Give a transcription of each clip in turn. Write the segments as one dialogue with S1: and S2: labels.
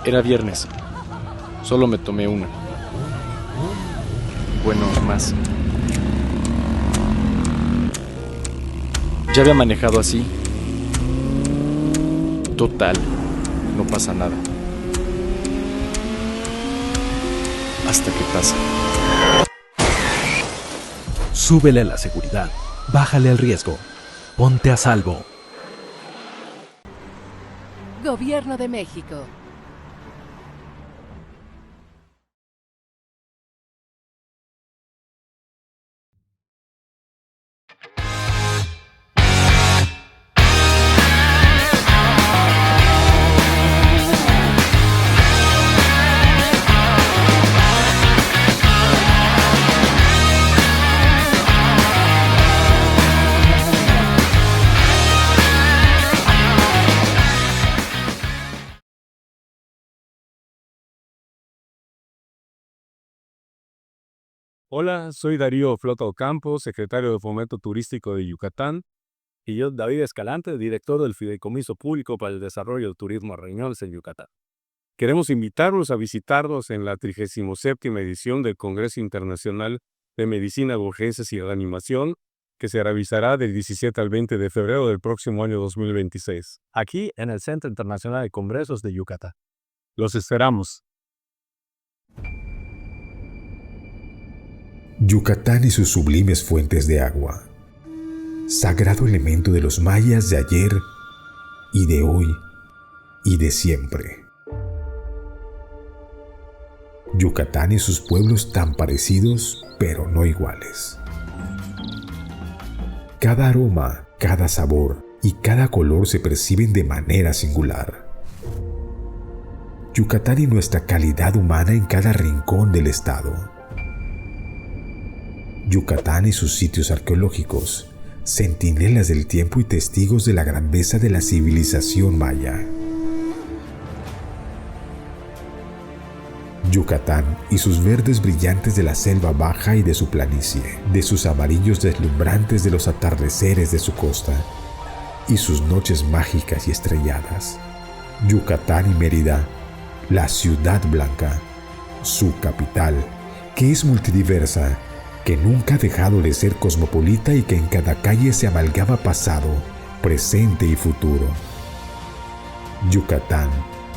S1: Era viernes. Solo me tomé una. Bueno, más. Ya había manejado así. Total, no pasa nada. Hasta que pasa.
S2: Súbele a la seguridad, bájale al riesgo, ponte a salvo.
S3: Gobierno de México.
S4: Hola, soy Darío Flota Ocampo, secretario de Fomento Turístico de Yucatán. Y yo, David Escalante, director del Fideicomiso Público para el Desarrollo del Turismo Reuniones en Yucatán. Queremos invitarlos a visitarnos en la 37ª edición del Congreso Internacional de Medicina de Urgencias y Reanimación, que se realizará del 17 al 20 de febrero del próximo año 2026, aquí en el Centro Internacional de Congresos de Yucatán. Los esperamos.
S5: Yucatán y sus sublimes fuentes de agua, sagrado elemento de los mayas de ayer y de hoy y de siempre. Yucatán y sus pueblos tan parecidos, pero no iguales. Cada aroma, cada sabor y cada color se perciben de manera singular. Yucatán y nuestra calidad humana en cada rincón del estado. Yucatán y sus sitios arqueológicos, centinelas del tiempo y testigos de la grandeza de la civilización maya. Yucatán y sus verdes brillantes de la selva baja y de su planicie, de sus amarillos deslumbrantes de los atardeceres de su costa y sus noches mágicas y estrelladas. Yucatán y Mérida, la ciudad blanca, su capital, que es multidiversa, que nunca ha dejado de ser cosmopolita y que en cada calle se amalgama pasado, presente y futuro. Yucatán,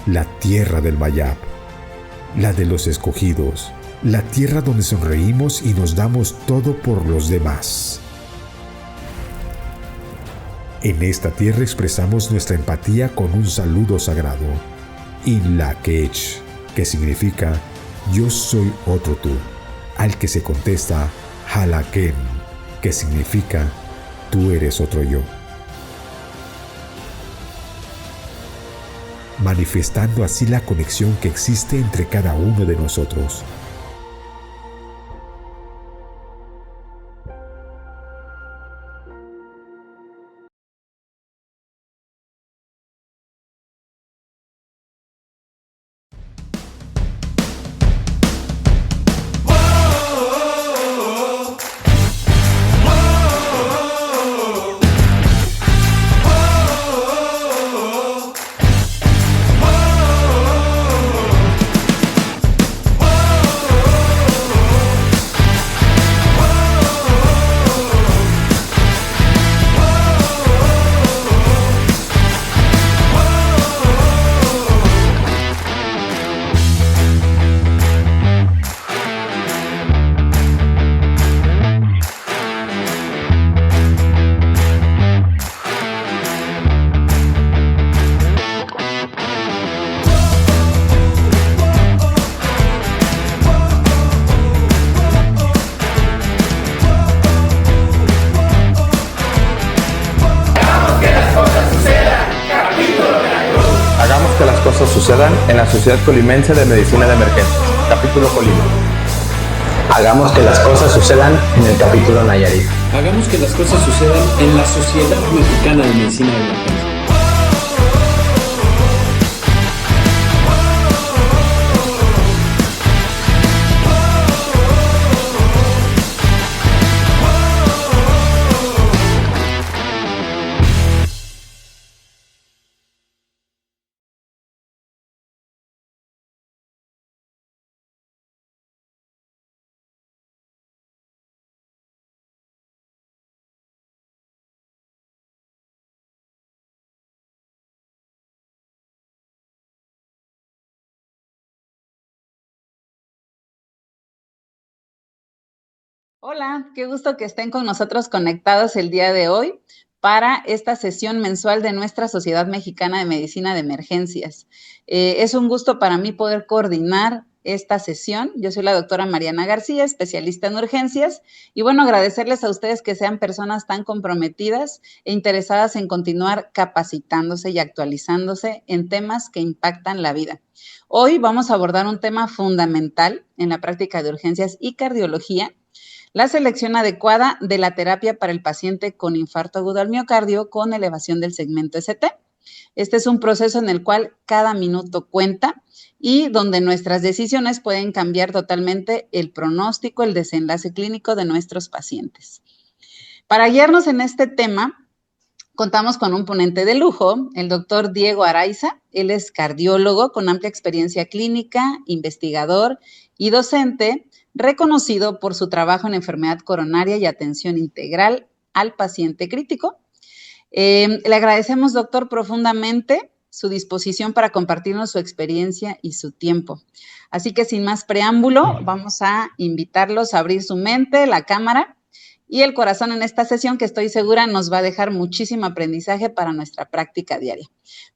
S5: la tierra del Mayab, la de los escogidos, la tierra donde sonreímos y nos damos todo por los demás. En esta tierra expresamos nuestra empatía con un saludo sagrado, Inlaquech, que significa yo soy otro tú, al que se contesta Halaken, que significa tú eres otro yo. Manifestando así la conexión que existe entre cada uno de nosotros.
S6: Hagamos que las cosas sucedan en la Sociedad Colimense de Medicina de Emergencias, capítulo Colima.
S7: Hagamos que las cosas sucedan en el capítulo Nayarit.
S8: Hagamos que las cosas sucedan en la Sociedad Mexicana de Medicina de Emergencias.
S9: Hola, qué gusto que estén con nosotros conectados el día de hoy para esta sesión mensual de nuestra Sociedad Mexicana de Medicina de Emergencias. Es un gusto para mí poder coordinar esta sesión. Yo soy la doctora Mariana García, especialista en urgencias, y bueno, agradecerles a ustedes que sean personas tan comprometidas e interesadas en continuar capacitándose y actualizándose en temas que impactan la vida. Hoy vamos a abordar un tema fundamental en la práctica de urgencias y cardiología: la selección adecuada de la terapia para el paciente con infarto agudo al miocardio con elevación del segmento ST. Este es un proceso en el cual cada minuto cuenta y donde nuestras decisiones pueden cambiar totalmente el pronóstico, el desenlace clínico de nuestros pacientes. Para guiarnos en este tema, contamos con un ponente de lujo, el doctor Diego Araiza. Él es cardiólogo con amplia experiencia clínica, investigador y docente, reconocido por su trabajo en enfermedad coronaria y atención integral al paciente crítico. Le agradecemos, doctor, profundamente su disposición para compartirnos su experiencia y su tiempo. Así que sin más preámbulo, vamos a invitarlos a abrir su mente, la cámara y el corazón en esta sesión que estoy segura nos va a dejar muchísimo aprendizaje para nuestra práctica diaria.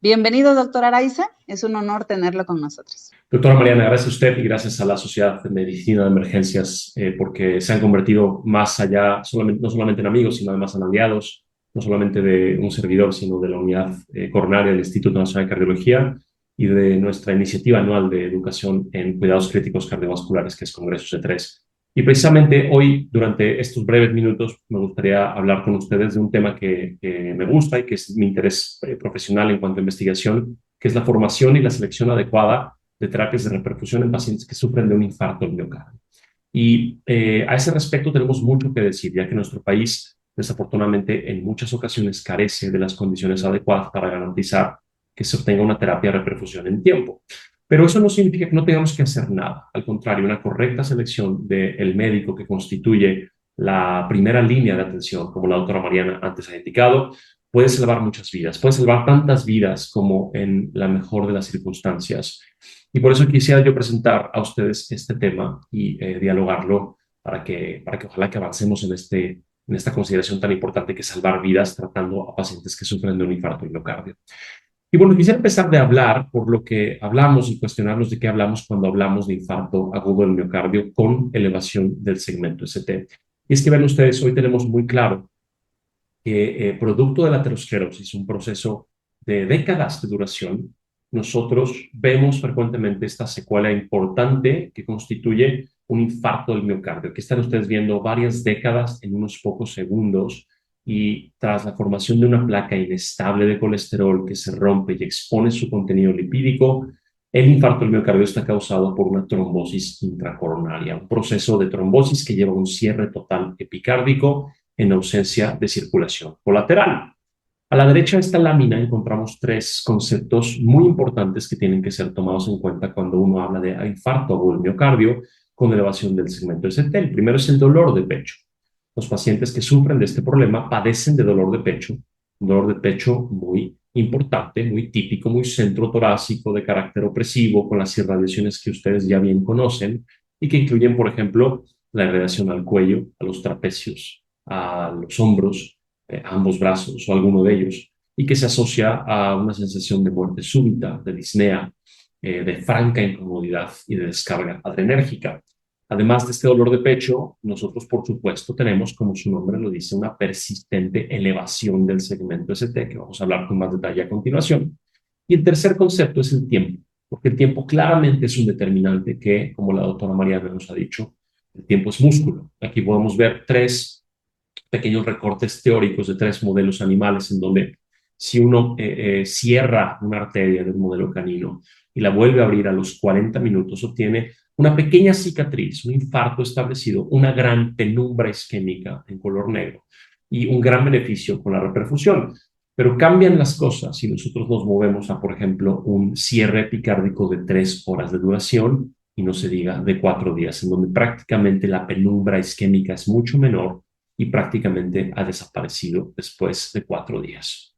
S9: Bienvenido, doctor Araiza. Es un honor tenerlo con nosotros.
S10: Doctora Mariana, gracias a usted y gracias a la Sociedad de Medicina de Emergencias porque se han convertido más allá, no solamente en amigos, sino además en aliados, no solamente de un servidor, sino de la unidad coronaria del Instituto Nacional de Cardiología y de nuestra iniciativa anual de educación en cuidados críticos cardiovasculares, que es Congreso C3. Y precisamente hoy, durante estos breves minutos, me gustaría hablar con ustedes de un tema que me gusta y que es mi interés profesional en cuanto a investigación, que es la formación y la selección adecuada de terapias de reperfusión en pacientes que sufren de un infarto al miocardio. Y a ese respecto tenemos mucho que decir, ya que nuestro país, desafortunadamente, en muchas ocasiones carece de las condiciones adecuadas para garantizar que se obtenga una terapia de reperfusión en tiempo. Pero eso no significa que no tengamos que hacer nada. Al contrario, una correcta selección del médico que constituye la primera línea de atención, como la doctora Mariana antes ha indicado, puede salvar muchas vidas. Puede salvar tantas vidas como en la mejor de las circunstancias. Y por eso quisiera yo presentar a ustedes este tema y dialogarlo para que ojalá que avancemos en esta consideración tan importante que es salvar vidas tratando a pacientes que sufren de un infarto al miocardio. Y bueno, quisiera empezar de hablar por lo que hablamos y cuestionarnos de qué hablamos cuando hablamos de infarto agudo del miocardio con elevación del segmento ST. Y es que ven ustedes, hoy tenemos muy claro que producto de la aterosclerosis, un proceso de décadas de duración, nosotros vemos frecuentemente esta secuela importante que constituye un infarto del miocardio. Aquí están ustedes viendo varias décadas en unos pocos segundos y tras la formación de una placa inestable de colesterol que se rompe y expone su contenido lipídico, el infarto del miocardio está causado por una trombosis intracoronaria, un proceso de trombosis que lleva a un cierre total epicárdico en ausencia de circulación colateral. A la derecha de esta lámina encontramos tres conceptos muy importantes que tienen que ser tomados en cuenta cuando uno habla de infarto agudo del miocardio con elevación del segmento ST. El primero es el dolor de pecho. Los pacientes que sufren de este problema padecen de dolor de pecho, un dolor de pecho muy importante, muy típico, muy centrotorácico, de carácter opresivo, con las irradiaciones que ustedes ya bien conocen y que incluyen, por ejemplo, la irradiación al cuello, a los trapecios, a los hombros, a ambos brazos o alguno de ellos, y que se asocia a una sensación de muerte súbita, de disnea, de franca incomodidad y de descarga adrenérgica. Además de este dolor de pecho, nosotros, por supuesto, tenemos, como su nombre lo dice, una persistente elevación del segmento ST, que vamos a hablar con más detalle a continuación. Y el tercer concepto es el tiempo, porque el tiempo claramente es un determinante que, como la doctora Mariana nos ha dicho, el tiempo es músculo. Aquí podemos ver tres pequeños recortes teóricos de tres modelos animales en donde si uno cierra una arteria del modelo canino y la vuelve a abrir a los 40 minutos, obtiene una pequeña cicatriz, un infarto establecido, una gran penumbra isquémica en color negro y un gran beneficio con la reperfusión. Pero cambian las cosas si nosotros nos movemos a, por ejemplo, un cierre epicárdico de 3 horas de duración y no se diga de 4 días, en donde prácticamente la penumbra isquémica es mucho menor y prácticamente ha desaparecido después de 4 días.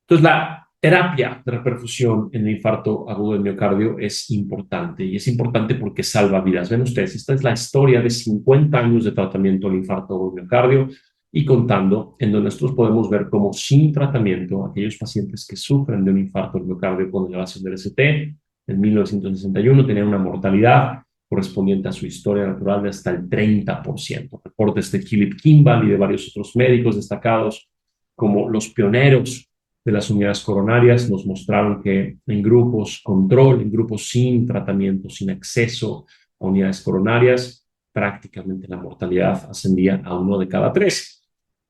S10: Entonces, la terapia de reperfusión en el infarto agudo del miocardio es importante, y es importante porque salva vidas. Ven ustedes, esta es la historia de 50 años de tratamiento del infarto agudo del miocardio y contando, en donde nosotros podemos ver cómo sin tratamiento, aquellos pacientes que sufren de un infarto del miocardio con elevación del ST, en 1961 tenían una mortalidad correspondiente a su historia natural de hasta el 30%. Reportes de Philip Kimball y de varios otros médicos destacados como los pioneros de las unidades coronarias nos mostraron que en grupos control, en grupos sin tratamiento, sin acceso a unidades coronarias, prácticamente la mortalidad ascendía a 1 de cada 3.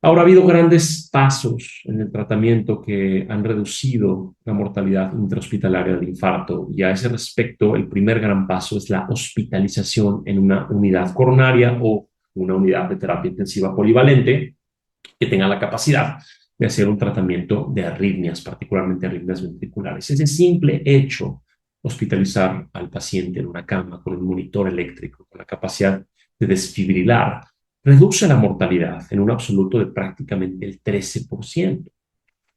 S10: Ahora ha habido grandes pasos en el tratamiento que han reducido la mortalidad intrahospitalaria del infarto, y a ese respecto el primer gran paso es la hospitalización en una unidad coronaria o una unidad de terapia intensiva polivalente que tenga la capacidad de hacer un tratamiento de arritmias, particularmente arritmias ventriculares. Ese simple hecho, hospitalizar al paciente en una cama con un monitor eléctrico, con la capacidad de desfibrilar, reduce la mortalidad en un absoluto de prácticamente el 13%.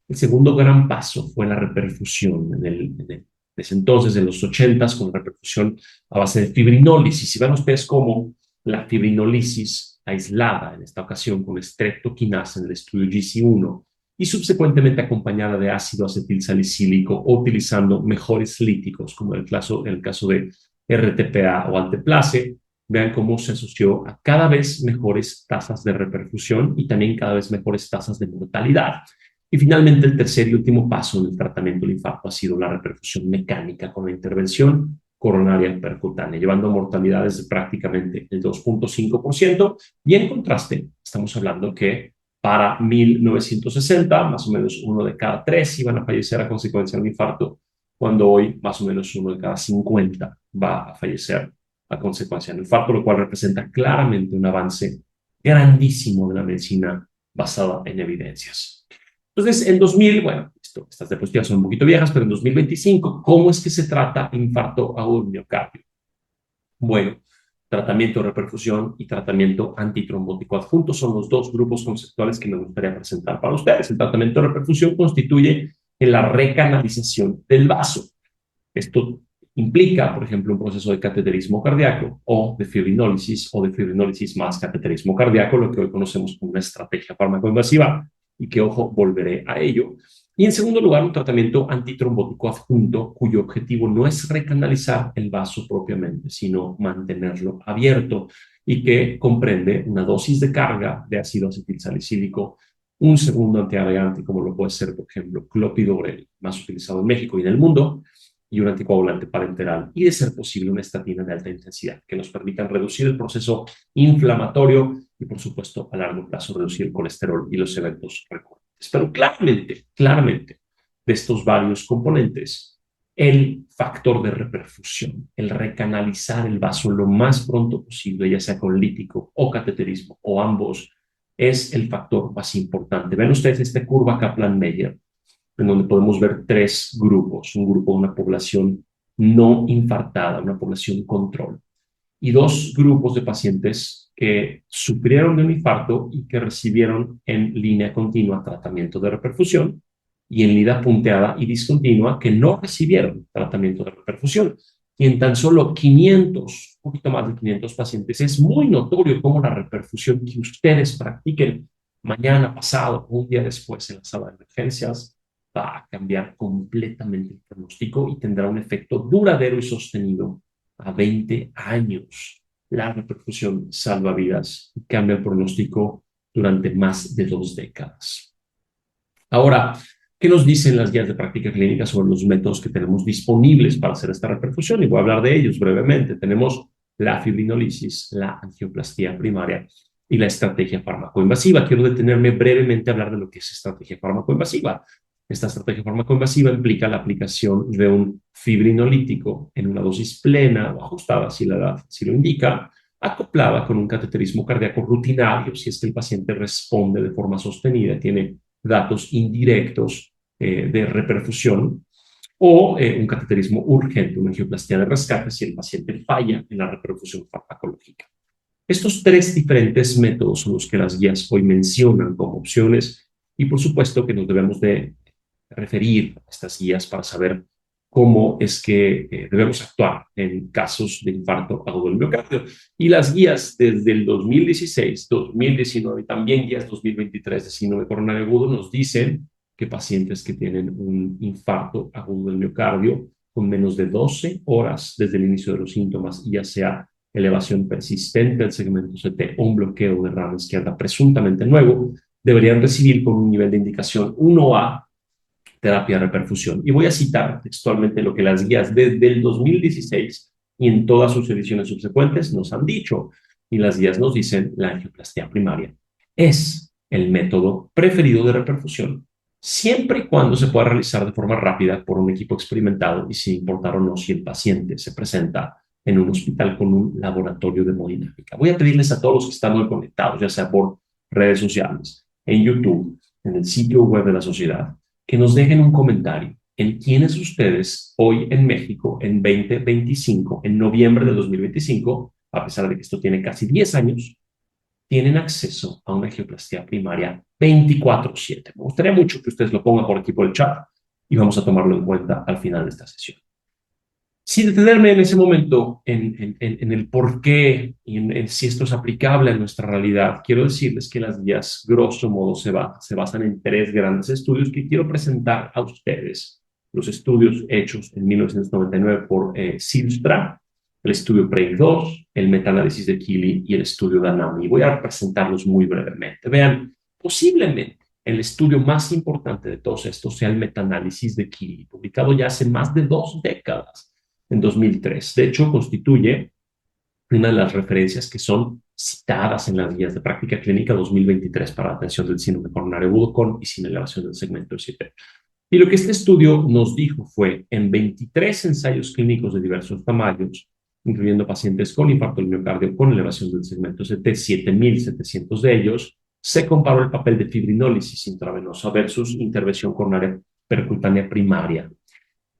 S10: El segundo gran paso fue la reperfusión desde entonces, en los 80s, con la reperfusión a base de fibrinólisis. Y vean ustedes cómo la fibrinólisis aislada, en esta ocasión con streptokinasa en el estudio GC1, y subsecuentemente acompañada de ácido acetilsalicílico o utilizando mejores líticos, como en el caso de RTPA o alteplase, vean cómo se asoció a cada vez mejores tasas de reperfusión y también cada vez mejores tasas de mortalidad. Y finalmente, el tercer y último paso en el tratamiento del infarto ha sido la reperfusión mecánica con la intervención coronaria percutánea, llevando a mortalidades de prácticamente el 2.5%. Y en contraste, estamos hablando que para 1960, más o menos 1 de cada 3 iban a fallecer a consecuencia de un infarto, cuando hoy más o menos 1 de cada 50 va a fallecer a consecuencia del infarto, lo cual representa claramente un avance grandísimo de la medicina basada en evidencias. Entonces, en 2000, bueno, estas diapositivas son un poquito viejas, pero en 2025, ¿cómo es que se trata infarto agudo del miocardio? Bueno, tratamiento de reperfusión y tratamiento antitrombótico adjunto son los dos grupos conceptuales que me gustaría presentar para ustedes. El tratamiento de reperfusión constituye en la recanalización del vaso. Esto implica, por ejemplo, un proceso de cateterismo cardíaco o de fibrinólisis más cateterismo cardíaco, lo que hoy conocemos como una estrategia farmacoinvasiva, y que, ojo, volveré a ello. Y en segundo lugar, un tratamiento antitrombótico adjunto, cuyo objetivo no es recanalizar el vaso propiamente, sino mantenerlo abierto, y que comprende una dosis de carga de ácido acetilsalicílico, un segundo antiagregante, como lo puede ser, por ejemplo, clopidogrel, más utilizado en México y en el mundo, y un anticoagulante parenteral, y de ser posible una estatina de alta intensidad, que nos permitan reducir el proceso inflamatorio y, por supuesto, a largo plazo reducir el colesterol y los eventos recurrentes. Pero claramente, de estos varios componentes, el factor de reperfusión, el recanalizar el vaso lo más pronto posible, ya sea con lítico o cateterismo o ambos, es el factor más importante. Ven ustedes esta curva Kaplan-Meier, en donde podemos ver 3 grupos, un grupo de una población no infartada, una población control, y 2 grupos de pacientes que sufrieron de un infarto y que recibieron en línea continua tratamiento de reperfusión, y en línea punteada y discontinua que no recibieron tratamiento de reperfusión. Y en tan solo 500, un poquito más de 500 pacientes, es muy notorio cómo la reperfusión que ustedes practiquen mañana, pasado o un día después en la sala de emergencias va a cambiar completamente el pronóstico y tendrá un efecto duradero y sostenido a 20 años. La reperfusión salva vidas y cambia el pronóstico durante más de 2 décadas. Ahora, ¿qué nos dicen las guías de práctica clínica sobre los métodos que tenemos disponibles para hacer esta reperfusión? Y voy a hablar de ellos brevemente. Tenemos la fibrinólisis, la angioplastía primaria y la estrategia farmacoinvasiva. Quiero detenerme brevemente a hablar de lo que es estrategia farmacoinvasiva. Esta estrategia farmacoinvasiva implica la aplicación de un fibrinolítico en una dosis plena o ajustada, si la edad si lo indica, acoplada con un cateterismo cardíaco rutinario, si es que el paciente responde de forma sostenida, tiene datos indirectos de reperfusión, o un cateterismo urgente, una angioplastía de rescate, si el paciente falla en la reperfusión farmacológica. Estos 3 diferentes métodos son los que las guías hoy mencionan como opciones, y por supuesto que nos debemos de referir a estas guías para saber cómo es que debemos actuar en casos de infarto agudo del miocardio. Y las guías desde el 2016, 2019 y también guías 2023 de síndrome coronario agudo nos dicen que pacientes que tienen un infarto agudo del miocardio con menos de 12 horas desde el inicio de los síntomas, ya sea elevación persistente del segmento CT o un bloqueo de rama izquierda presuntamente nuevo, deberían recibir con un nivel de indicación 1A terapia de reperfusión. Y voy a citar textualmente lo que las guías desde el 2016 y en todas sus ediciones subsecuentes nos han dicho. Y las guías nos dicen la angioplastia primaria es el método preferido de reperfusión, siempre y cuando se pueda realizar de forma rápida por un equipo experimentado y sin importar o no si el paciente se presenta en un hospital con un laboratorio de hemodinámica. Voy a pedirles a todos los que están hoy conectados, ya sea por redes sociales, en YouTube, en el sitio web de la sociedad, que nos dejen un comentario en quiénes ustedes hoy en México, en 2025, en noviembre de 2025, a pesar de que esto tiene casi 10 años, tienen acceso a una angioplastia primaria 24/7. Me gustaría mucho que ustedes lo pongan por aquí por el chat y vamos a tomarlo en cuenta al final de esta sesión. Sin detenerme en ese momento en el por qué y en si esto es aplicable a nuestra realidad, quiero decirles que las guías, grosso modo, se basan en 3 grandes estudios que quiero presentar a ustedes. Los estudios hechos en 1999 por Silstra, el estudio PREIC-2, el metaanálisis de Keeley y el estudio de Anami. Voy a presentarlos muy brevemente. Vean, posiblemente el estudio más importante de todos estos sea el metaanálisis de Keeley, publicado ya hace más de 2 décadas. En 2003. De hecho, constituye una de las referencias que son citadas en las guías de práctica clínica 2023 para la atención del síndrome coronario agudo con y sin elevación del segmento CT. Y lo que este estudio nos dijo fue, en 23 ensayos clínicos de diversos tamaños, incluyendo pacientes con infarto del miocardio con elevación del segmento CT, 7,700 de ellos, se comparó el papel de fibrinólisis intravenosa versus intervención coronaria percutánea primaria.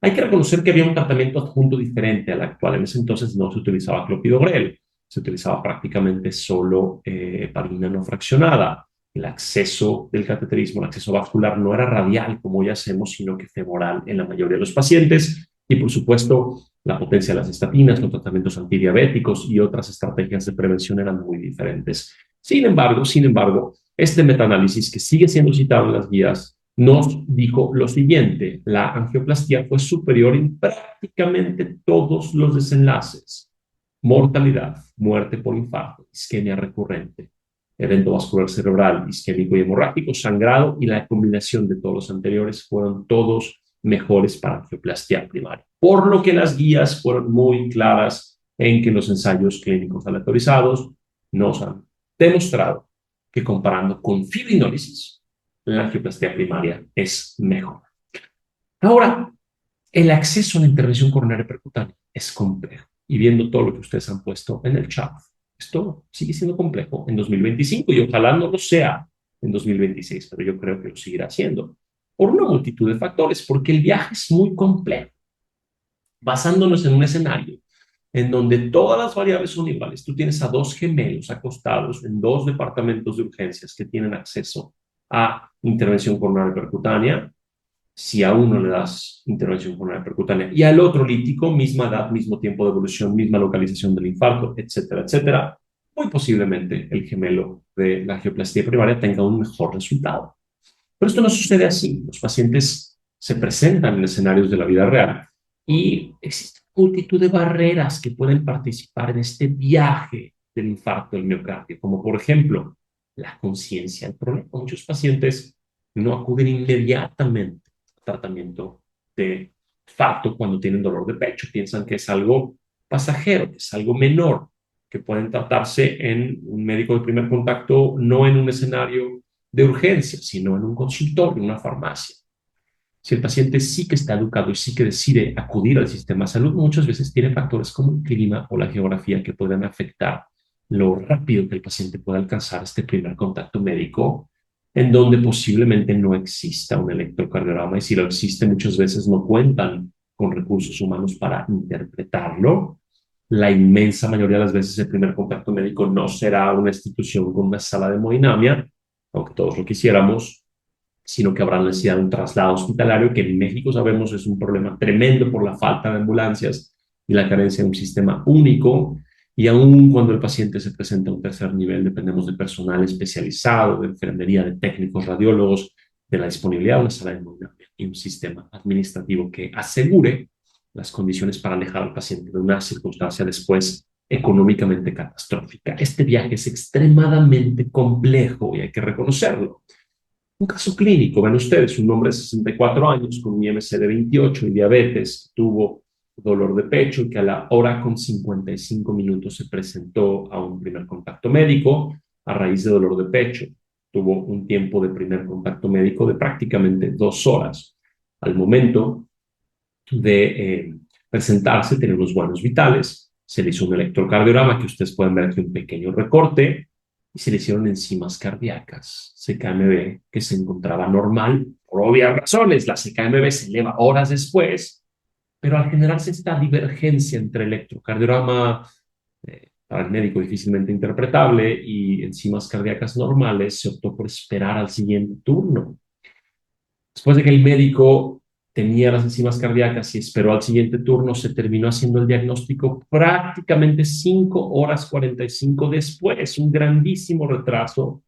S10: Hay que reconocer que había un tratamiento adjunto diferente al actual. En ese entonces no se utilizaba clopidogrel, se utilizaba prácticamente solo heparina no fraccionada. El acceso del cateterismo, el acceso vascular no era radial como hoy hacemos, sino que femoral en la mayoría de los pacientes. Y por supuesto, la potencia de las estatinas, los tratamientos antidiabéticos y otras estrategias de prevención eran muy diferentes. Sin embargo, este metaanálisis que sigue siendo citado en las guías nos dijo lo siguiente: la angioplastia fue superior en prácticamente todos los desenlaces: mortalidad, muerte por infarto, isquemia recurrente, evento vascular cerebral, isquémico y hemorrágico, sangrado, y la combinación de todos los anteriores fueron todos mejores para angioplastia primaria. Por lo que las guías fueron muy claras en que los ensayos clínicos aleatorizados nos han demostrado que comparando con fibrinólisis, la angioplastia primaria es mejor. Ahora, el acceso a la intervención coronaria percutánea es complejo. Y viendo todo lo que ustedes han puesto en el chat, esto sigue siendo complejo en 2025 y ojalá no lo sea en 2026, pero yo creo que lo seguirá siendo por una multitud de factores, porque el viaje es muy complejo. Basándonos en un escenario en donde todas las variables son iguales, tú tienes a 2 gemelos acostados en 2 departamentos de urgencias que tienen acceso a intervención coronaria percutánea. Si a uno le das intervención coronaria percutánea y al otro lítico, misma edad, mismo tiempo de evolución, misma localización del infarto, etcétera, etcétera, muy posiblemente el gemelo de la angioplastia primaria tenga un mejor resultado. Pero esto no sucede así. Los pacientes se presentan en escenarios de la vida real y existe multitud de barreras que pueden participar en este viaje del infarto del miocardio, como por ejemplo la conciencia del problema. Muchos pacientes no acuden inmediatamente al tratamiento de infarto cuando tienen dolor de pecho. Piensan que es algo pasajero, que es algo menor, que pueden tratarse en un médico de primer contacto, no en un escenario de urgencia, sino en un consultorio, en una farmacia. Si el paciente sí que está educado y sí que decide acudir al sistema de salud, muchas veces tiene factores como el clima o la geografía que pueden afectar lo rápido que el paciente puede alcanzar este primer contacto médico, en donde posiblemente no exista un electrocardiograma, y si lo existe, muchas veces no cuentan con recursos humanos para interpretarlo. La inmensa mayoría de las veces el primer contacto médico no será una institución con una sala de hemodinamia, aunque todos lo quisiéramos. sino que habrá necesidad de un traslado hospitalario, que en México sabemos es un problema tremendo por la falta de ambulancias y la carencia de un sistema único. Y aún cuando el paciente se presenta a un tercer nivel, dependemos de personal especializado, de enfermería, de técnicos radiólogos, de la disponibilidad de una sala de hemodinamia y un sistema administrativo que asegure las condiciones para alejar al paciente de una circunstancia después económicamente catastrófica. Este viaje es extremadamente complejo y hay que reconocerlo. Un caso clínico, ven ustedes, un hombre de 64 años con un IMC de 28 y diabetes, tuvo dolor de pecho y que a la hora con 55 minutos se presentó a un primer contacto médico a raíz de dolor de pecho. Tuvo un tiempo de primer contacto médico de prácticamente 2 horas. Al momento de presentarse, tenía unos buenos vitales, se le hizo un electrocardiograma, que ustedes pueden ver aquí un pequeño recorte, y se le hicieron enzimas cardíacas, CKMB, que se encontraba normal, por obvias razones. La CKMB se eleva horas después, pero al generarse esta divergencia entre electrocardiograma para el médico difícilmente interpretable y enzimas cardíacas normales, se optó por esperar al siguiente turno. Después de que el médico tenía las enzimas cardíacas y esperó al siguiente turno, se terminó haciendo el diagnóstico prácticamente 5 horas 45 después, un grandísimo retraso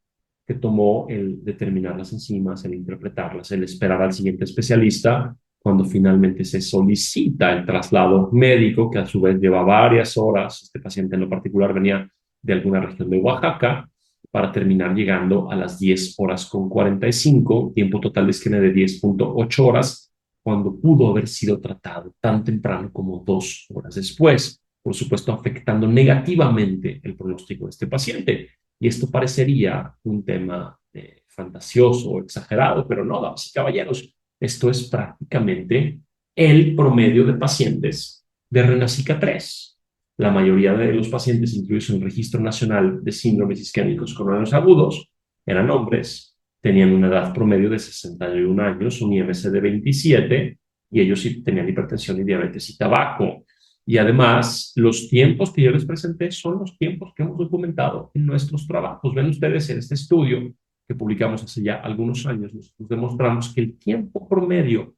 S10: que tomó el determinar las enzimas, el interpretarlas, el esperar al siguiente especialista, cuando finalmente se solicita el traslado médico, que a su vez lleva varias horas. Este paciente en lo particular venía de alguna región de Oaxaca, para terminar llegando a las 10 horas con 45, tiempo total de isquemia de 10.8 horas, cuando pudo haber sido tratado tan temprano como 2 horas después, por supuesto afectando negativamente el pronóstico de este paciente. Y esto parecería un tema fantasioso o exagerado, pero no, damas y caballeros, esto es prácticamente el promedio de pacientes de Renacica 3. La mayoría de los pacientes incluidos en el Registro Nacional de Síndromes Isquémicos Coronarios Agudos eran hombres, tenían una edad promedio de 61 años, un IMC de 27, y ellos sí tenían hipertensión y diabetes y tabaco. Y además, los tiempos que yo les presenté son los tiempos que hemos documentado en nuestros trabajos. Ven ustedes en este estudio que publicamos hace ya algunos años, nosotros demostramos que el tiempo promedio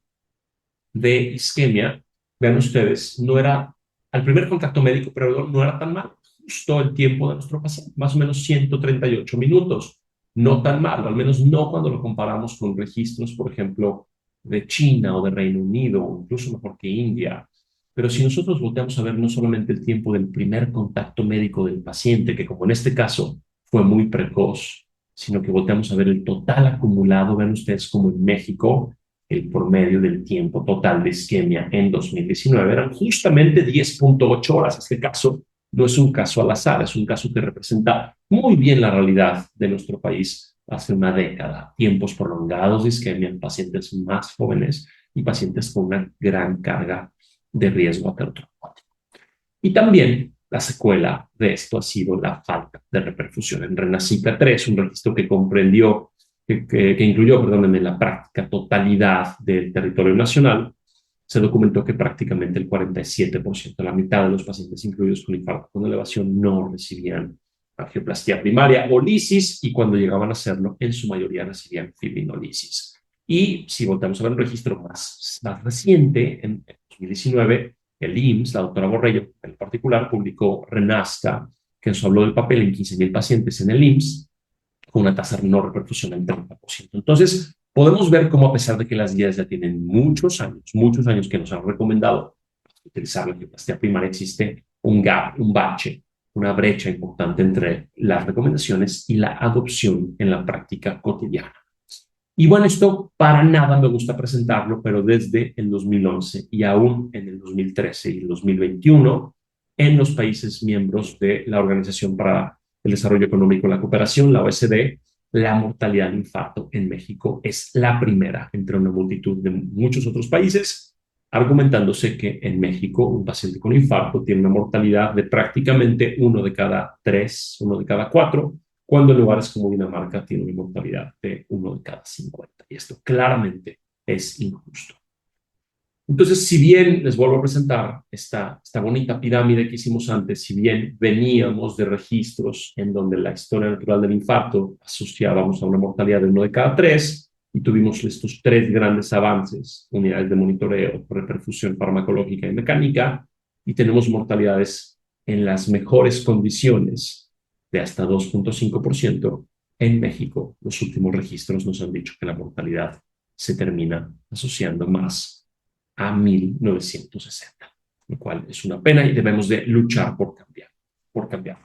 S10: de isquemia, vean ustedes, no era al primer contacto médico, pero no era tan mal, justo el tiempo de nuestro paciente, más o menos 138 minutos, no tan mal, al menos no cuando lo comparamos con registros, por ejemplo, de China o de Reino Unido, o incluso mejor que India. Pero si nosotros volteamos a ver no solamente el tiempo del primer contacto médico del paciente, que como en este caso fue muy precoz, sino que volteamos a ver el total acumulado, ven ustedes como en México, el promedio del tiempo total de isquemia en 2019 eran justamente 10.8 horas. Este caso no es un caso al azar, es un caso que representa muy bien la realidad de nuestro país hace una década. Tiempos prolongados de isquemia en pacientes más jóvenes y pacientes con una gran carga de riesgo aterosclerótico. Y también la secuela de esto ha sido la falta de reperfusión. En Renacica 3, un registro que comprendió que incluyó, perdónenme, la práctica totalidad del territorio nacional, se documentó que prácticamente el 47%, la mitad de los pacientes incluidos con infarto con elevación, no recibían angioplastía primaria o lisis, y cuando llegaban a hacerlo, en su mayoría recibían fibrinolisis. Y si voltamos a ver un registro más reciente, en 2019, el IMSS, la doctora Borrello en particular, publicó Renazca, que nos habló del papel en 15,000 pacientes en el IMSS, con una tasa de no reperfusión del 30%. Entonces, podemos ver cómo, a pesar de que las guías ya tienen muchos años que nos han recomendado utilizar la angioplastia primaria, existe un gap, un bache, una brecha importante entre las recomendaciones y la adopción en la práctica cotidiana. Y bueno, esto para nada me gusta presentarlo, pero desde el 2011 y aún en el 2013 y el 2021, en los países miembros de la Organización para el Desarrollo Económico y la Cooperación, la OECD, la mortalidad de infarto en México es la primera entre una multitud de muchos otros países, argumentándose que en México un paciente con infarto tiene una mortalidad de prácticamente 1 de cada 3, 1 de cada 4, cuando en lugares como Dinamarca tiene una mortalidad de 1 de cada 50. Y esto claramente es injusto. Entonces, si bien les vuelvo a presentar esta bonita pirámide que hicimos antes, si bien veníamos de registros en donde la historia natural del infarto asociábamos a una mortalidad de 1 de cada 3, y tuvimos estos 3 grandes avances: unidades de monitoreo, reperfusión farmacológica y mecánica, y tenemos mortalidades en las mejores condiciones de hasta 2.5%. En México, los últimos registros nos han dicho que la mortalidad se termina asociando más a 1960, lo cual es una pena y debemos de luchar por cambiar.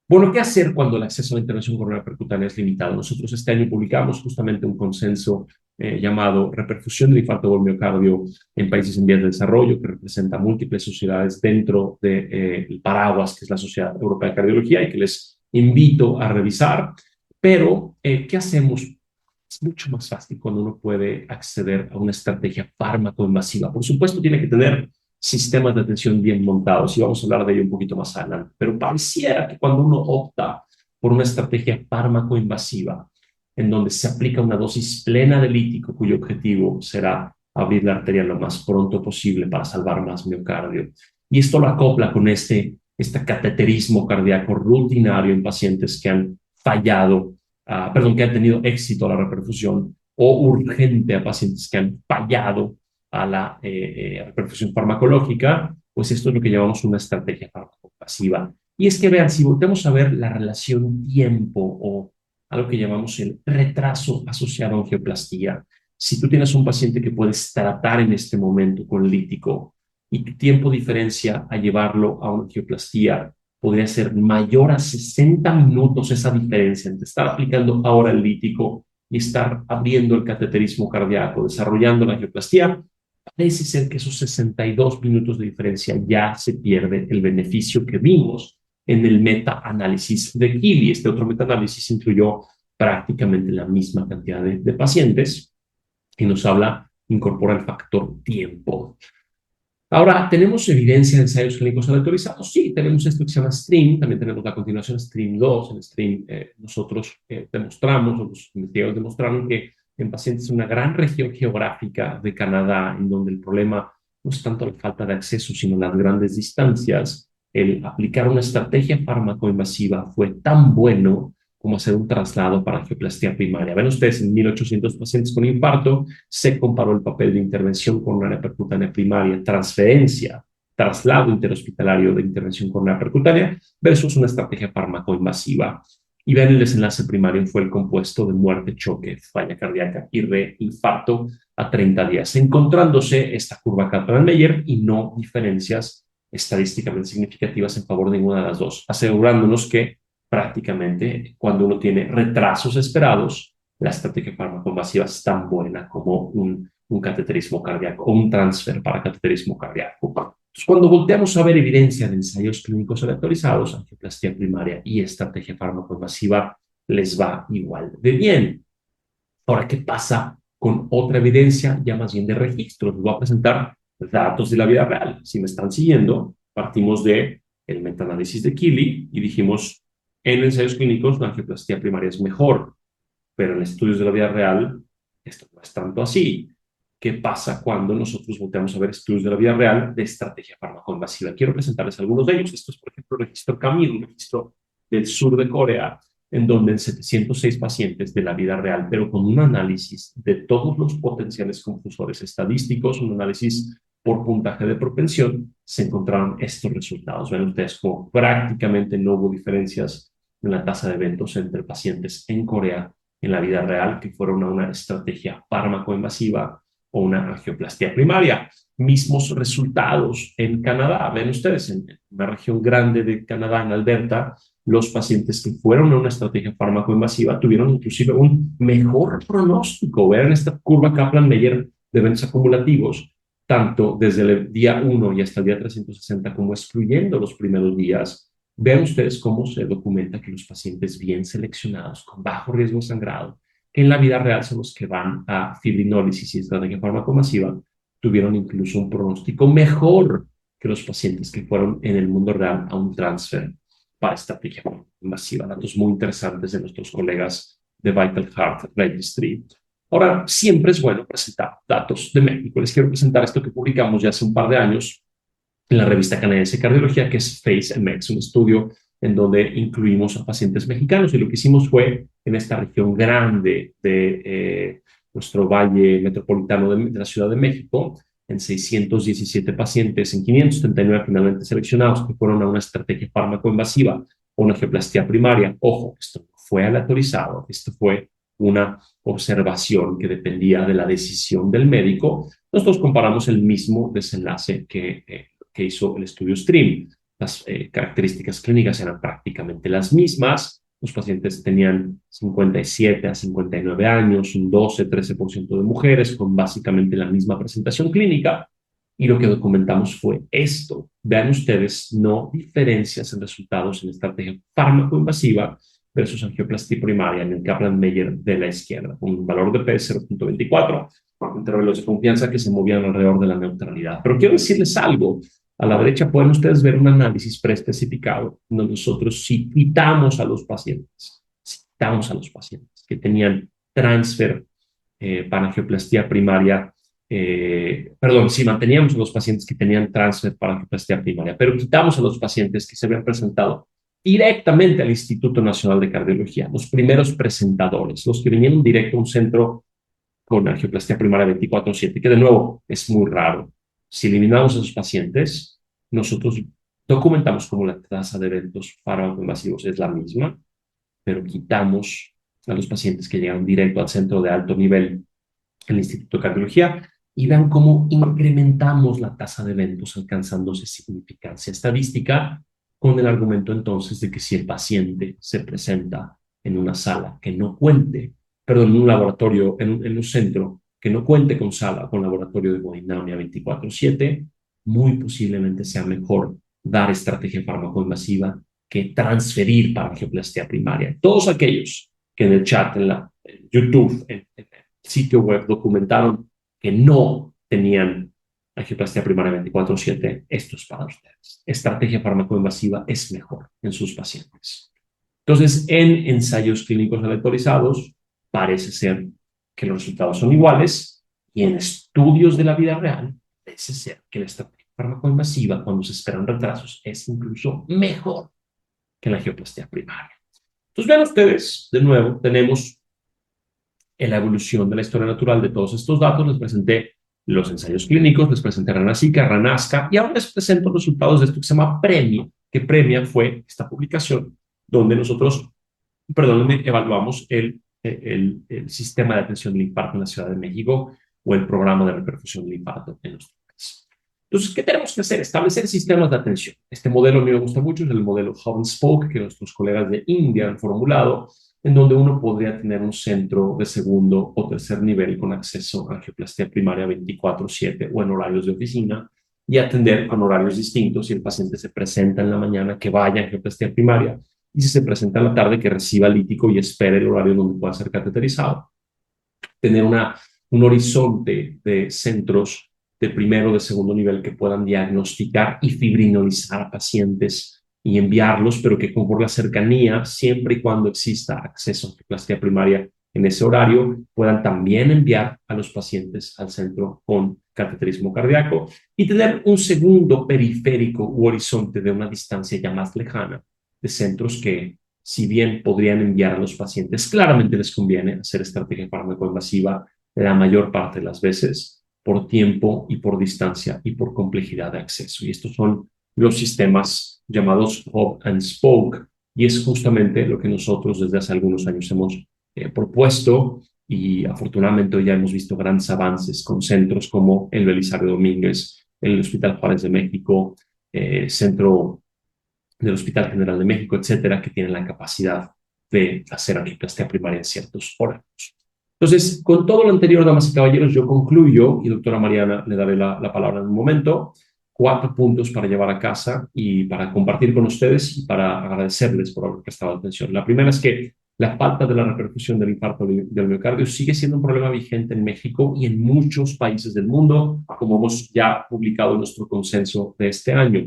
S10: Bueno, ¿qué hacer cuando el acceso a la intervención coronaria percutánea es limitado? Nosotros este año publicamos justamente un consenso llamado Reperfusión del infarto del miocardio en países en vías de desarrollo, que representa múltiples sociedades dentro del paraguas que es la Sociedad Europea de Cardiología, y que les invito a revisar. Pero, ¿qué hacemos? Es mucho más fácil cuando uno puede acceder a una estrategia fármaco-invasiva. Por supuesto, tiene que tener sistemas de atención bien montados, y vamos a hablar de ello un poquito más adelante. Pero pareciera que cuando uno opta por una estrategia fármaco-invasiva, en donde se aplica una dosis plena de lítico, cuyo objetivo será abrir la arteria lo más pronto posible para salvar más miocardio, y esto lo acopla con este cateterismo cardíaco rutinario en pacientes que han fallado, que han tenido éxito a la reperfusión, o urgente a pacientes que han fallado a la reperfusión farmacológica, pues esto es lo que llamamos una estrategia farmaco-pasiva. Y es que vean, si volvemos a ver la relación tiempo, o algo que llamamos el retraso asociado a angioplastía, si tú tienes un paciente que puedes tratar en este momento con lítico y tu tiempo diferencia a llevarlo a una angioplastía podría ser mayor a 60 minutos, esa diferencia entre estar aplicando ahora el lítico y estar abriendo el cateterismo cardíaco, desarrollando la angioplastía, parece ser que esos 62 minutos de diferencia ya se pierde el beneficio que vimos en el metaanálisis de Kili. Este otro metaanálisis incluyó prácticamente la misma cantidad de pacientes y nos incorpora el factor tiempo. Ahora, ¿tenemos evidencia de ensayos clínicos aleatorizados? Sí, tenemos esto que se llama STREAM, también tenemos la continuación STREAM 2. En STREAM nosotros demostramos, o los investigadores demostraron que en pacientes de una gran región geográfica de Canadá, en donde el problema no es tanto la falta de acceso, sino las grandes distancias, el aplicar una estrategia fármaco-invasiva fue tan bueno como hacer un traslado para angioplastía primaria. Ven ustedes, en 1.800 pacientes con infarto se comparó el papel de intervención coronaria percutánea primaria, transferencia, traslado interhospitalario de intervención coronaria percutánea versus una estrategia fármaco-invasiva. Y vean, el desenlace primario fue el compuesto de muerte, choque, falla cardíaca y reinfarto a 30 días, encontrándose esta curva Kaplan-Meier y no diferencias estadísticamente significativas en favor de ninguna de las dos, asegurándonos que prácticamente cuando uno tiene retrasos esperados, la estrategia fármaco-invasiva es tan buena como un cateterismo cardíaco o un transfer para cateterismo cardíaco. Entonces, cuando volteamos a ver evidencia de ensayos clínicos aleatorizados, angioplastía primaria y estrategia fármaco-invasiva les va igual de bien. Ahora, ¿qué pasa con otra evidencia ya más bien de registro? Les voy a presentar datos de la vida real. Si me están siguiendo, partimos del metaanálisis de Kili y dijimos, en ensayos clínicos la angioplastía primaria es mejor, pero en estudios de la vida real esto no es tanto así. ¿Qué pasa cuando nosotros volteamos a ver estudios de la vida real de estrategia fármaco-invasiva? Quiero presentarles algunos de ellos. Esto es, por ejemplo, el registro CAMIL, un registro del sur de Corea, en donde en 706 pacientes de la vida real, pero con un análisis de todos los potenciales confusores estadísticos, un análisis por puntaje de propensión, se encontraron estos resultados. Ven ustedes como prácticamente no hubo diferencias en la tasa de eventos entre pacientes en Corea en la vida real que fueron a una estrategia fármaco-invasiva o una angioplastia primaria. Mismos resultados en Canadá. Ven ustedes, en una región grande de Canadá, en Alberta, los pacientes que fueron a una estrategia fármaco-invasiva tuvieron inclusive un mejor pronóstico. Vean esta curva Kaplan-Meier de eventos acumulativos, tanto desde el día 1 y hasta el día 360 como excluyendo los primeros días. Vean ustedes cómo se documenta que los pacientes bien seleccionados, con bajo riesgo de sangrado, que en la vida real son los que van a fibrinólisis y estrategia fármaco-masiva, tuvieron incluso un pronóstico mejor que los pacientes que fueron en el mundo real a un transfer para estrategia fármaco-masiva. Datos muy interesantes de nuestros colegas de Vital Heart Registry. Ahora, siempre es bueno presentar datos de México. Les quiero presentar esto que publicamos ya hace un par de años en la revista canadiense de cardiología, que es FACE-MX, un estudio en donde incluimos a pacientes mexicanos. Y lo que hicimos fue, en esta región grande de nuestro valle metropolitano de la Ciudad de México, en 617 pacientes, en 539 finalmente seleccionados, que fueron a una estrategia fármaco-invasiva o una angioplastía primaria. Ojo, esto no fue aleatorizado, esto fue una observación que dependía de la decisión del médico. Nosotros comparamos el mismo desenlace que hizo el estudio STREAM. Las características clínicas eran prácticamente las mismas. Los pacientes tenían 57 a 59 años, un 12-13% de mujeres, con básicamente la misma presentación clínica. Y lo que documentamos fue esto. Vean ustedes, no diferencias en resultados en estrategia fármaco-invasiva versus angioplastía primaria en el Kaplan-Meier de la izquierda, con un valor de P de 0.24, intervalos de confianza que se movían alrededor de la neutralidad. Pero quiero decirles algo. A la derecha pueden ustedes ver un análisis preespecificado donde nosotros si quitamos a los pacientes que tenían transfer para angioplastía primaria, si manteníamos a los pacientes que tenían transfer para angioplastía primaria, pero quitamos a los pacientes que se habían presentado directamente al Instituto Nacional de Cardiología, los primeros presentadores, los que vinieron directo a un centro con angioplastía primaria 24/7, que de nuevo es muy raro. Si eliminamos a esos pacientes, nosotros documentamos como la tasa de eventos fármaco-invasivos es la misma, pero quitamos a los pacientes que llegan directo al centro de alto nivel, el Instituto de Cardiología, y vean cómo incrementamos la tasa de eventos alcanzándose significancia estadística, con el argumento entonces de que si el paciente se presenta en una sala que no cuente, en un laboratorio, en un centro que no cuente con sala, con laboratorio de hemodinamia 24/7, muy posiblemente sea mejor dar estrategia fármaco-invasiva que transferir para angioplastía primaria. Todos aquellos que en el chat, en YouTube, en el sitio web documentaron que no tenían angioplastía primaria 24/7, esto es para ustedes. Estrategia fármaco-invasiva es mejor en sus pacientes. Entonces, en ensayos clínicos aleatorizados, parece ser que los resultados son iguales, y en estudios de la vida real, parece ser que la estrategia fármaco-invasiva, cuando se esperan retrasos, es incluso mejor que la angioplastía primaria. Entonces, vean ustedes, de nuevo, tenemos en la evolución de la historia natural de todos estos datos. Les presenté los ensayos clínicos, les presenté RANASICA, RANASCA, y ahora les presento los resultados de esto que se llama PREMIA, que PREMIA fue esta publicación donde nosotros, evaluamos el sistema de atención del infarto en la Ciudad de México o el programa de reperfusión del infarto en nuestro país. Entonces, ¿qué tenemos que hacer? Establecer sistemas de atención. Este modelo a mí me gusta mucho, es el modelo Hub and Spoke que nuestros colegas de India han formulado, en donde uno podría tener un centro de segundo o tercer nivel con acceso a angioplastía primaria 24/7 o en horarios de oficina, y atender con horarios distintos. Si el paciente se presenta en la mañana, que vaya a angioplastía primaria, y si se presenta en la tarde, que reciba lítico y espere el horario donde pueda ser cateterizado. Tener un horizonte de centros de primero o de segundo nivel que puedan diagnosticar y fibrinolizar a pacientes y enviarlos, pero que con la cercanía, siempre y cuando exista acceso a angioplastía primaria en ese horario, puedan también enviar a los pacientes al centro con cateterismo cardíaco, y tener un segundo periférico u horizonte de una distancia ya más lejana de centros que, si bien podrían enviar a los pacientes, claramente les conviene hacer estrategia fármaco-invasiva la mayor parte de las veces, por tiempo y por distancia y por complejidad de acceso. Y estos son los sistemas llamados Hub and Spoke, y es justamente lo que nosotros desde hace algunos años hemos propuesto, y afortunadamente ya hemos visto grandes avances con centros como el Belisario Domínguez, el Hospital Juárez de México, Centro del Hospital General de México, etcétera, que tienen la capacidad de hacer angioplastía primaria en ciertos horarios. Entonces, con todo lo anterior, damas y caballeros, yo concluyo, y doctora Mariana, le daré la palabra en un momento, 4 puntos para llevar a casa y para compartir con ustedes y para agradecerles por haber prestado atención. La primera es que la falta de la repercusión del infarto del miocardio sigue siendo un problema vigente en México y en muchos países del mundo, como hemos ya publicado en nuestro consenso de este año.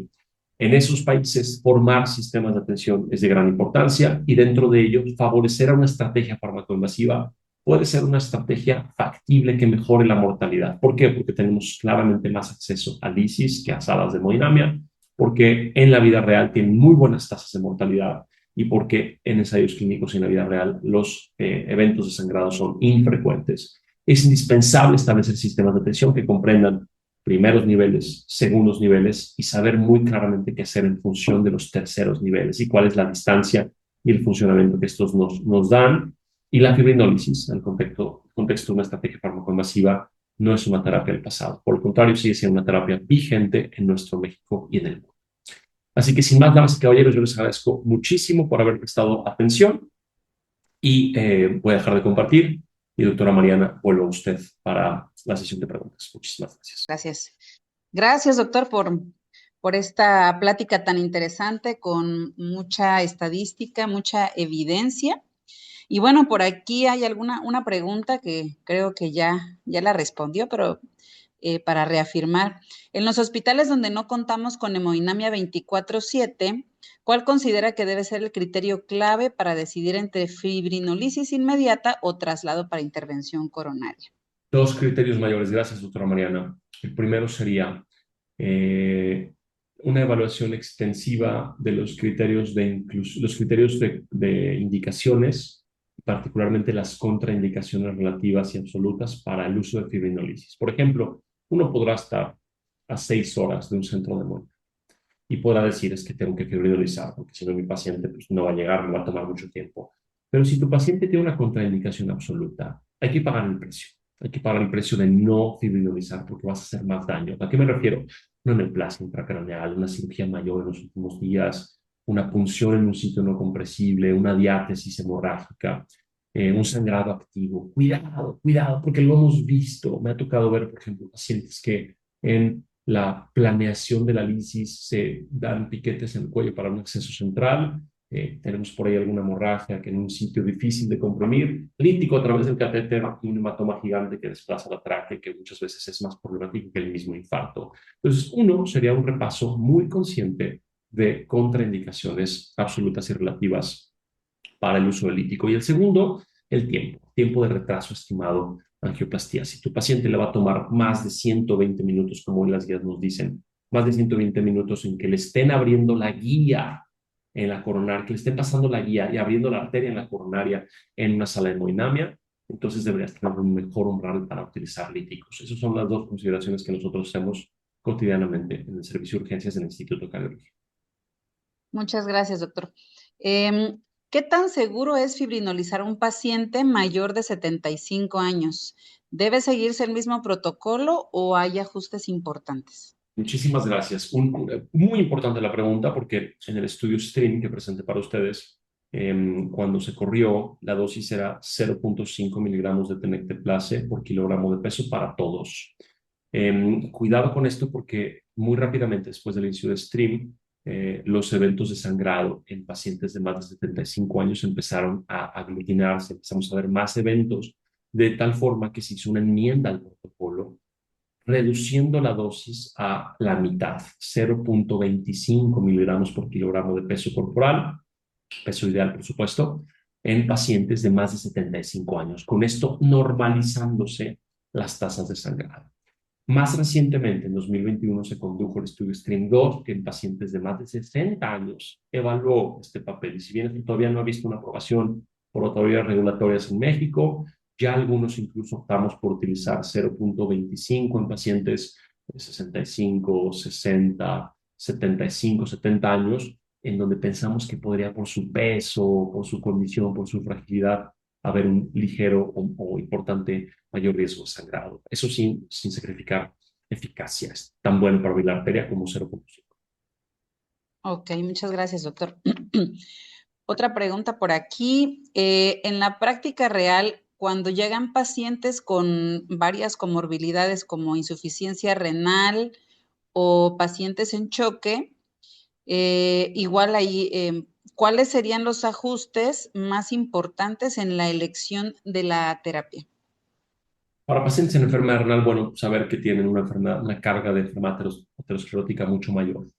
S10: En esos países, formar sistemas de atención es de gran importancia, y dentro de ello, favorecer a una estrategia farmacoinvasiva puede ser una estrategia factible que mejore la mortalidad. ¿Por qué? Porque tenemos claramente más acceso a lisis que a salas de hemodinamia, porque en la vida real tienen muy buenas tasas de mortalidad y porque en ensayos clínicos y en la vida real los eventos de sangrado son infrecuentes. Es indispensable establecer sistemas de atención que comprendan primeros niveles, segundos niveles y saber muy claramente qué hacer en función de los terceros niveles y cuál es la distancia y el funcionamiento que estos nos dan. Y la fibrinólisis, en el contexto de una estrategia farmacoinvasiva, no es una terapia del pasado. Por el contrario, sigue siendo una terapia vigente en nuestro México y en el mundo. Así que sin más, damas y caballeros, yo les agradezco muchísimo por haber prestado atención y voy a dejar de compartir. Y doctora Mariana, vuelvo a usted para la sesión de preguntas. Muchísimas gracias.
S9: Gracias. Gracias, doctor, por esta plática tan interesante con mucha estadística, mucha evidencia. Y bueno, por aquí hay una pregunta que creo que ya la respondió, pero para reafirmar. En los hospitales donde no contamos con hemodinamia 24/7, ¿cuál considera que debe ser el criterio clave para decidir entre fibrinolisis inmediata o traslado para intervención coronaria?
S10: Dos criterios mayores. Gracias, doctora Mariana. El primero sería una evaluación extensiva de los criterios de indicaciones, particularmente las contraindicaciones relativas y absolutas para el uso de fibrinolisis. Por ejemplo, uno podrá estar a 6 horas de un centro de muerte y podrá decir es que tengo que fibrinolizar porque si no mi paciente pues, no va a llegar, me va a tomar mucho tiempo. Pero si tu paciente tiene una contraindicación absoluta, hay que pagar el precio. Hay que pagar el precio de no fibrinolizar porque vas a hacer más daño. ¿A qué me refiero? Una neoplasia intracraneal, una cirugía mayor en los últimos días, una punción en un sitio no compresible, una diátesis hemorrágica, un sangrado activo. Cuidado, cuidado, porque lo hemos visto. Me ha tocado ver, por ejemplo, pacientes que en la planeación de la lisis se dan piquetes en el cuello para un acceso central. Tenemos por ahí alguna hemorragia que en un sitio difícil de comprimir, lítico a través del catéter, un hematoma gigante que desplaza la tráquea, que muchas veces es más problemático que el mismo infarto. Entonces, uno sería un repaso muy consciente de contraindicaciones absolutas y relativas para el uso del lítico. Y el segundo, el tiempo de retraso estimado angioplastía. Si tu paciente le va a tomar más de 120 minutos, como hoy las guías nos dicen, más de 120 minutos en que le estén abriendo la guía en la coronaria, que le estén pasando la guía y abriendo la arteria en la coronaria en una sala de hemodinamia, entonces deberías tener un mejor umbral para utilizar líticos. Esas son las dos consideraciones que nosotros hacemos cotidianamente en el servicio de urgencias del Instituto de Cardiología.
S9: Muchas gracias, doctor. ¿Qué tan seguro es fibrinolizar a un paciente mayor de 75 años? ¿Debe seguirse el mismo protocolo o hay ajustes importantes?
S10: Muchísimas gracias. Muy importante la pregunta porque en el estudio STREAM que presenté para ustedes, cuando se corrió, la dosis era 0.5 miligramos de tenecteplase por kilogramo de peso para todos. Cuidado con esto porque muy rápidamente después del inicio de STREAM, los eventos de sangrado en pacientes de más de 75 años empezaron a aglutinarse, empezamos a ver más eventos, de tal forma que se hizo una enmienda al protocolo, reduciendo la dosis a la mitad, 0.25 miligramos por kilogramo de peso corporal, peso ideal por supuesto, en pacientes de más de 75 años, con esto normalizándose las tasas de sangrado. Más recientemente, en 2021, se condujo el estudio STREAM-2, que en pacientes de más de 60 años evaluó este papel. Y si bien todavía no ha visto una aprobación por autoridades regulatorias en México, ya algunos incluso optamos por utilizar 0.25 en pacientes de 65, 60, 75, 70 años, en donde pensamos que podría, por su peso, por su condición, por su fragilidad, haber un ligero o importante mayor riesgo de sangrado. Eso sin sacrificar eficacia. Es tan bueno para abrir la arteria como 0.5.
S9: Ok, muchas gracias, doctor. Otra pregunta por aquí. En la práctica real, cuando llegan pacientes con varias comorbilidades como insuficiencia renal o pacientes en choque, igual ahí, ¿cuáles serían los ajustes más importantes en la elección de la terapia?
S10: Para pacientes en enfermedad renal, bueno, saber que tienen una carga de enfermedad aterosclerótica mucho mayor,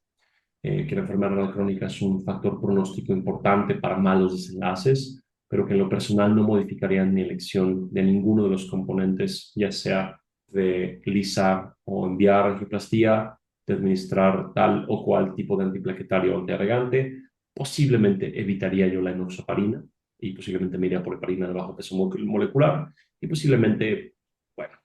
S10: que la enfermedad renal crónica es un factor pronóstico importante para malos desenlaces, pero que en lo personal no modificarían mi elección de ninguno de los componentes, ya sea de lisar o enviar angioplastía, de administrar tal o cual tipo de antiplaquetario o antiagregante. Posiblemente evitaría yo la enoxaparina y posiblemente me iría por heparina de bajo peso molecular y posiblemente, bueno,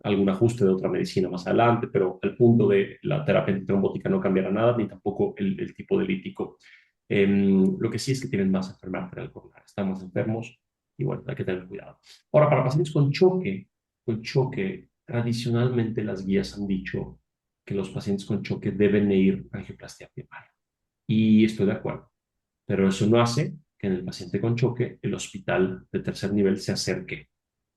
S10: algún ajuste de otra medicina más adelante, pero el punto de la terapia antitrombótica no cambiará nada, ni tampoco el tipo de lítico. Lo que sí es que tienen más enfermedad arterial coronaria, están más enfermos y bueno, hay que tener cuidado. Ahora, para pacientes con choque, tradicionalmente las guías han dicho que los pacientes con choque deben ir a angioplastia primaria. Y estoy de acuerdo, pero eso no hace que en el paciente con choque el hospital de tercer nivel se acerque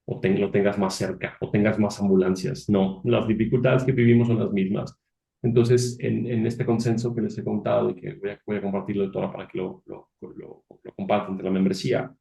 S10: o lo tengas más cerca o tengas más ambulancias. No, las dificultades que vivimos son las mismas. Entonces, en este consenso que les he contado y que voy a compartirlo de todo para que lo compartan entre la membresía,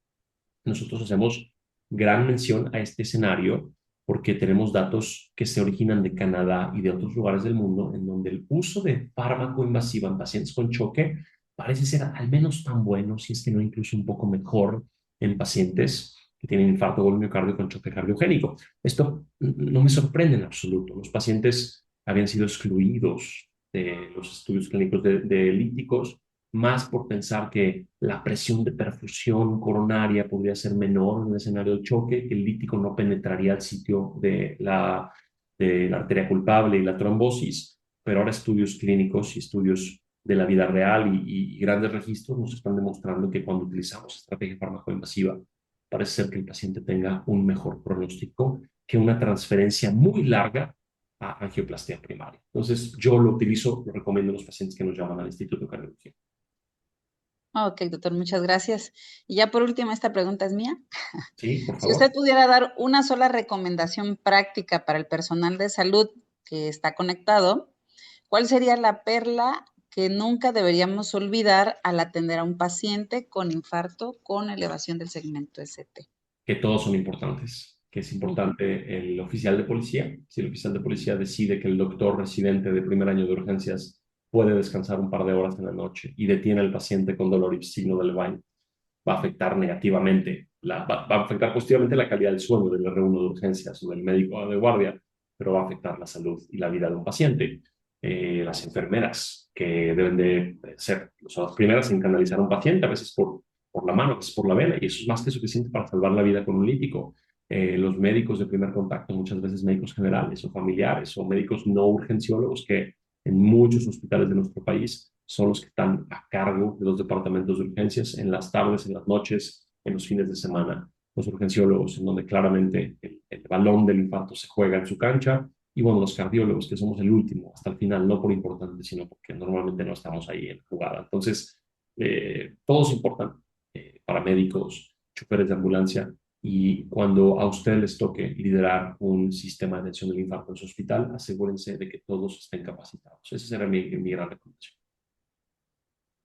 S10: nosotros hacemos gran mención a este escenario porque tenemos datos que se originan de Canadá y de otros lugares del mundo en donde el uso de fármaco invasivo en pacientes con choque parece ser al menos tan bueno, si es que no incluso un poco mejor, en pacientes que tienen infarto o miocardio con choque cardiogénico. Esto no me sorprende en absoluto. Los pacientes habían sido excluidos de los estudios clínicos de líticos, más por pensar que la presión de perfusión coronaria podría ser menor en el escenario de choque, que el lítico no penetraría al sitio de la arteria culpable y la trombosis, pero ahora estudios clínicos y estudios de la vida real y grandes registros nos están demostrando que cuando utilizamos estrategia farmacoinvasiva, parece ser que el paciente tenga un mejor pronóstico que una transferencia muy larga a angioplastia primaria. Entonces, yo lo utilizo, lo recomiendo a los pacientes que nos llaman al Instituto de Cardiología.
S9: Ok, doctor, muchas gracias. Y ya por último, esta pregunta es mía.
S10: Sí, por favor.
S9: Si usted pudiera dar una sola recomendación práctica para el personal de salud que está conectado, ¿cuál sería la perla que nunca deberíamos olvidar al atender a un paciente con infarto con elevación del segmento ST?
S10: Que todos son importantes, que es importante el oficial de policía. Si el oficial de policía decide que el doctor residente de primer año de urgencias puede descansar un par de horas en la noche y detiene al paciente con dolor y signo de Levine, va a afectar negativamente, va a afectar positivamente la calidad del sueño del R1 de urgencias o del médico de guardia, pero va a afectar la salud y la vida de un paciente. Las enfermeras, que deben de ser las primeras en canalizar a un paciente, a veces por la mano, a veces por la vena, y eso es más que suficiente para salvar la vida con un lítico. Los médicos de primer contacto, muchas veces médicos generales o familiares o médicos no urgenciólogos que en muchos hospitales de nuestro país son los que están a cargo de los departamentos de urgencias en las tardes, en las noches, en los fines de semana. Los urgenciólogos, en donde claramente el balón del infarto se juega en su cancha, y bueno, los cardiólogos, que somos el último, hasta el final, no por importante, sino porque normalmente no estamos ahí en la jugada. Entonces, todo es importante, paramédicos, choferes de ambulancia, y cuando a ustedes les toque liderar un sistema de atención del infarto en su hospital, asegúrense de que todos estén capacitados. Esa será mi gran recomendación.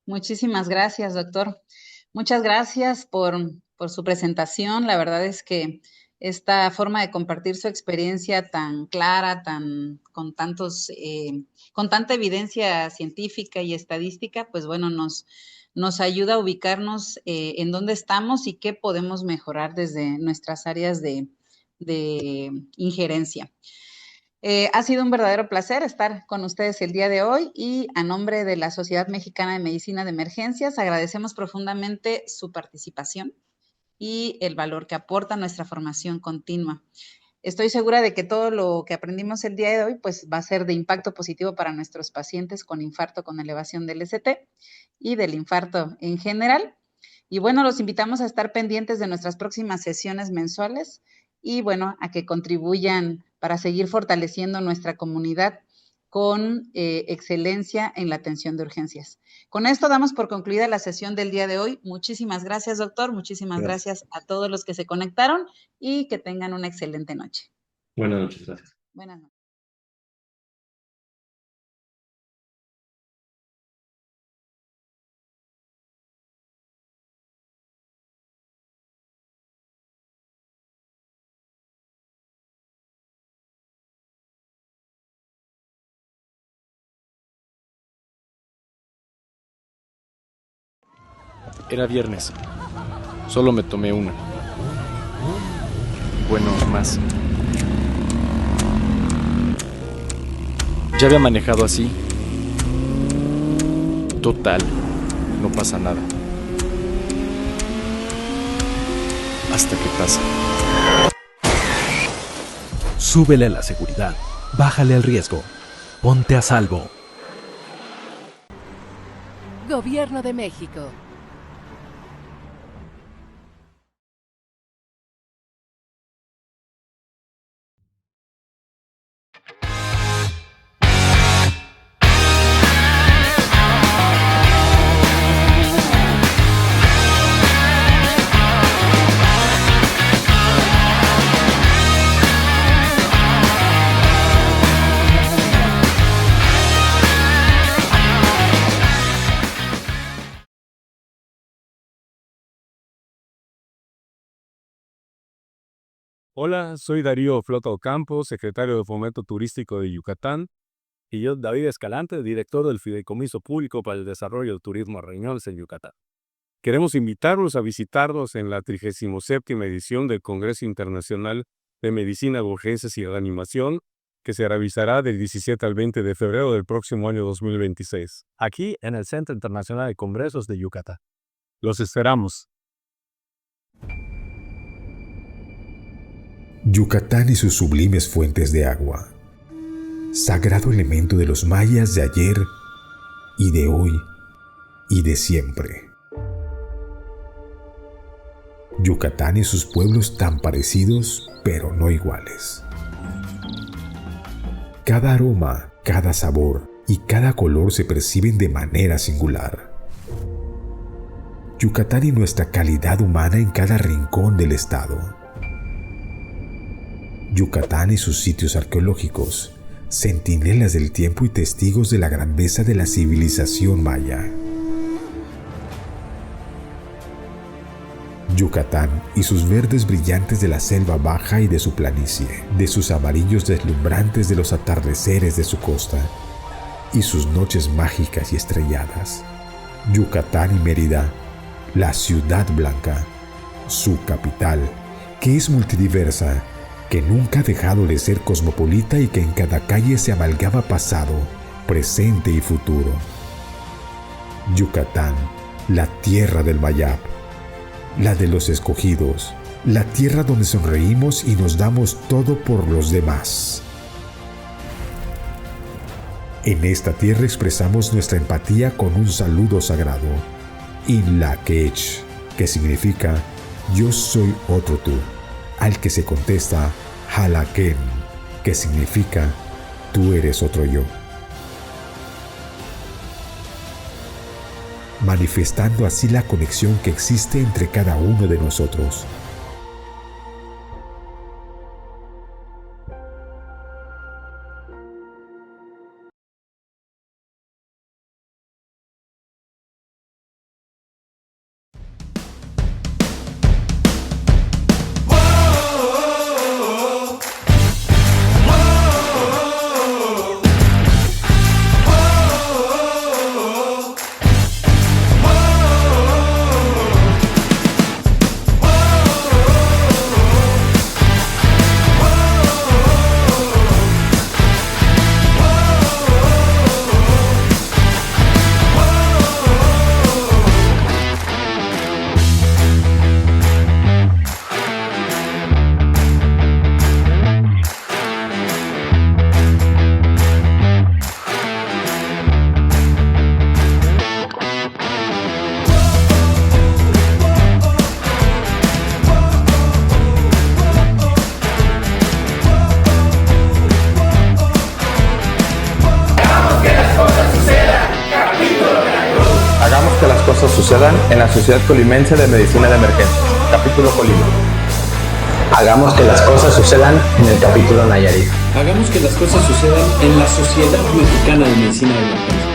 S9: Muchísimas gracias, doctor. Muchas gracias por su presentación. La verdad es que esta forma de compartir su experiencia tan clara, con tanta evidencia científica y estadística, pues bueno, nos ayuda a ubicarnos en dónde estamos y qué podemos mejorar desde nuestras áreas de injerencia. Ha sido un verdadero placer estar con ustedes el día de hoy y a nombre de la Sociedad Mexicana de Medicina de Emergencias agradecemos profundamente su participación y el valor que aporta nuestra formación continua. Estoy segura de que todo lo que aprendimos el día de hoy pues va a ser de impacto positivo para nuestros pacientes con infarto con elevación del ST y del infarto en general. Y bueno, los invitamos a estar pendientes de nuestras próximas sesiones mensuales y bueno, a que contribuyan para seguir fortaleciendo nuestra comunidad con excelencia en la atención de urgencias. Con esto damos por concluida la sesión del día de hoy. Muchísimas gracias, doctor. Muchísimas gracias a todos los que se conectaron y que tengan una excelente noche.
S10: Buenas noches, gracias.
S9: Buenas noches.
S1: Era viernes. Solo me tomé una. Bueno, más. Ya había manejado así. Total, no pasa nada. Hasta que pasa.
S2: Súbele a la seguridad, bájale al riesgo, ponte a salvo.
S3: Gobierno de México.
S4: Hola, soy Darío Flota Ocampo, secretario de Fomento Turístico de Yucatán, y yo, David Escalante, director del Fideicomiso Público para el Desarrollo del Turismo Reñoles en Yucatán. Queremos invitarlos a visitarnos en la 37ª edición del Congreso Internacional de Medicina de Urgencias y Reanimación, que se realizará del 17 al 20 de febrero del próximo año 2026, aquí en el Centro Internacional de Congresos de Yucatán. Los esperamos.
S5: Yucatán y sus sublimes fuentes de agua, sagrado elemento de los mayas de ayer y de hoy y de siempre. Yucatán y sus pueblos tan parecidos, pero no iguales. Cada aroma, cada sabor y cada color se perciben de manera singular. Yucatán y nuestra calidad humana en cada rincón del estado. Yucatán y sus sitios arqueológicos, centinelas del tiempo y testigos de la grandeza de la civilización maya. Yucatán y sus verdes brillantes de la selva baja y de su planicie, de sus amarillos deslumbrantes de los atardeceres de su costa, y sus noches mágicas y estrelladas. Yucatán y Mérida, la ciudad blanca, su capital, que es multidiversa, que nunca ha dejado de ser cosmopolita y que en cada calle se amalgama pasado, presente y futuro. Yucatán, la tierra del Mayab, la de los escogidos, la tierra donde sonreímos y nos damos todo por los demás. En esta tierra expresamos nuestra empatía con un saludo sagrado, Inlaquech, que significa yo soy otro tú, al que se contesta Halaken, que significa tú eres otro yo. Manifestando así la conexión que existe entre cada uno de nosotros.
S6: Que las cosas sucedan en la Sociedad Colimense de Medicina de Emergencias, capítulo Colima.
S7: Hagamos que las cosas sucedan en el capítulo Nayarit.
S8: Hagamos que las cosas sucedan en la Sociedad Mexicana de Medicina de Emergencias.